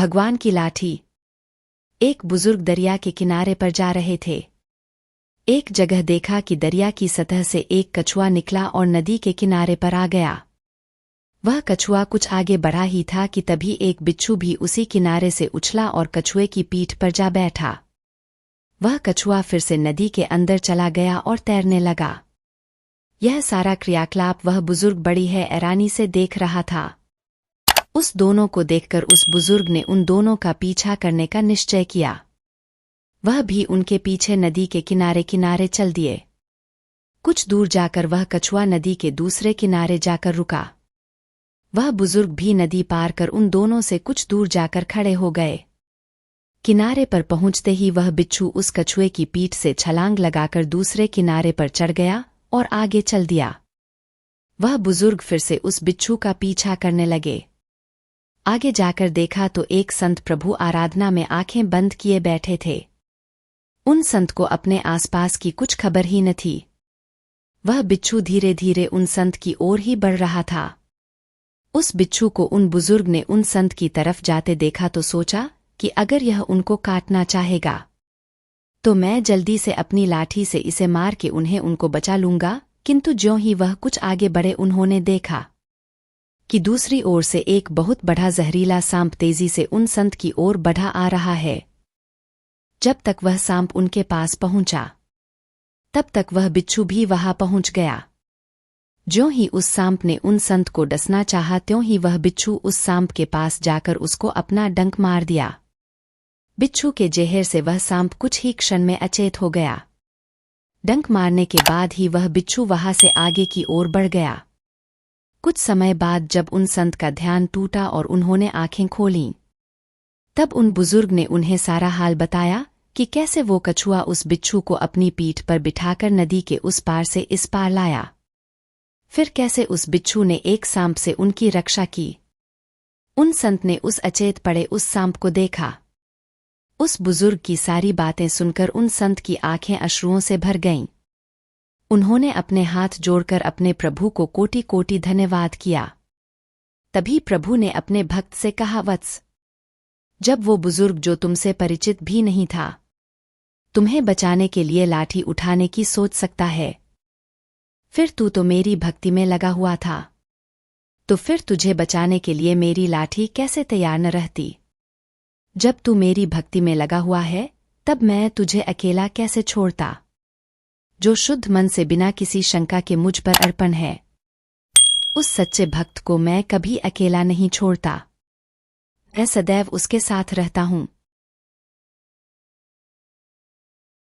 भगवान की लाठी। एक बुजुर्ग दरिया के किनारे पर जा रहे थे। एक जगह देखा कि दरिया की सतह से एक कछुआ निकला और नदी के किनारे पर आ गया। वह कछुआ कुछ आगे बढ़ा ही था कि तभी एक बिच्छू भी उसी किनारे से उछला और कछुए की पीठ पर जा बैठा। वह कछुआ फिर से नदी के अंदर चला गया और तैरने लगा। यह सारा क्रियाकलाप वह बुजुर्ग बड़ी हैरानी से देख रहा था। उस दोनों को देखकर उस बुजुर्ग ने उन दोनों का पीछा करने का निश्चय किया। वह भी उनके पीछे नदी के किनारे किनारे चल दिए। कुछ दूर जाकर वह कछुआ नदी के दूसरे किनारे जाकर रुका। वह बुजुर्ग भी नदी पार कर उन दोनों से कुछ दूर जाकर खड़े हो गए। किनारे पर पहुंचते ही वह बिच्छू उस कछुए की पीठ से छलांग लगाकर दूसरे किनारे पर चढ़ गया और आगे चल दिया। वह बुजुर्ग फिर से उस बिच्छू का पीछा करने लगे। आगे जाकर देखा तो एक संत प्रभु आराधना में आंखें बंद किए बैठे थे। उन संत को अपने आसपास की कुछ खबर ही न थी। वह बिच्छू धीरे धीरे उन संत की ओर ही बढ़ रहा था। उस बिच्छू को उन बुजुर्ग ने उन संत की तरफ जाते देखा तो सोचा कि अगर यह उनको काटना चाहेगा तो मैं जल्दी से अपनी लाठी से इसे मार के उनको बचा लूंगा। किंतु ज्यों ही वह कुछ आगे बढ़े उन्होंने देखा कि दूसरी ओर से एक बहुत बड़ा जहरीला सांप तेजी से उन संत की ओर बढ़ा आ रहा है। जब तक वह सांप उनके पास पहुंचा तब तक वह बिच्छू भी वहां पहुंच गया। ज्यों ही उस सांप ने उन संत को डसना चाहा त्यों ही वह बिच्छू उस सांप के पास जाकर उसको अपना डंक मार दिया। बिच्छू के जहर से वह सांप कुछ ही क्षण में अचेत हो गया। डंक मारने के बाद ही वह बिच्छू वहां से आगे की ओर बढ़ गया। कुछ समय बाद जब उन संत का ध्यान टूटा और उन्होंने आंखें खोलीं तब उन बुजुर्ग ने उन्हें सारा हाल बताया कि कैसे वो कछुआ उस बिच्छू को अपनी पीठ पर बिठाकर नदी के उस पार से इस पार लाया। फिर कैसे उस बिच्छू ने एक सांप से उनकी रक्षा की। उन संत ने उस अचेत पड़े उस सांप को देखा। उस बुजुर्ग की सारी बातें सुनकर उन संत की आंखें अश्रुओं से भर गईं। उन्होंने अपने हाथ जोड़कर अपने प्रभु को कोटि कोटि धन्यवाद किया। तभी प्रभु ने अपने भक्त से कहा, वत्स, जब वो बुजुर्ग जो तुमसे परिचित भी नहीं था तुम्हें बचाने के लिए लाठी उठाने की सोच सकता है, फिर तू तो मेरी भक्ति में लगा हुआ था, तो फिर तुझे बचाने के लिए मेरी लाठी कैसे तैयार न रहती। जब तू मेरी भक्ति में लगा हुआ है तब मैं तुझे अकेला कैसे छोड़ता, जो शुद्ध मन से बिना किसी शंका के मुझ पर अर्पण है। उस सच्चे भक्त को मैं कभी अकेला नहीं छोड़ता, मैं सदैव उसके साथ रहता हूँ।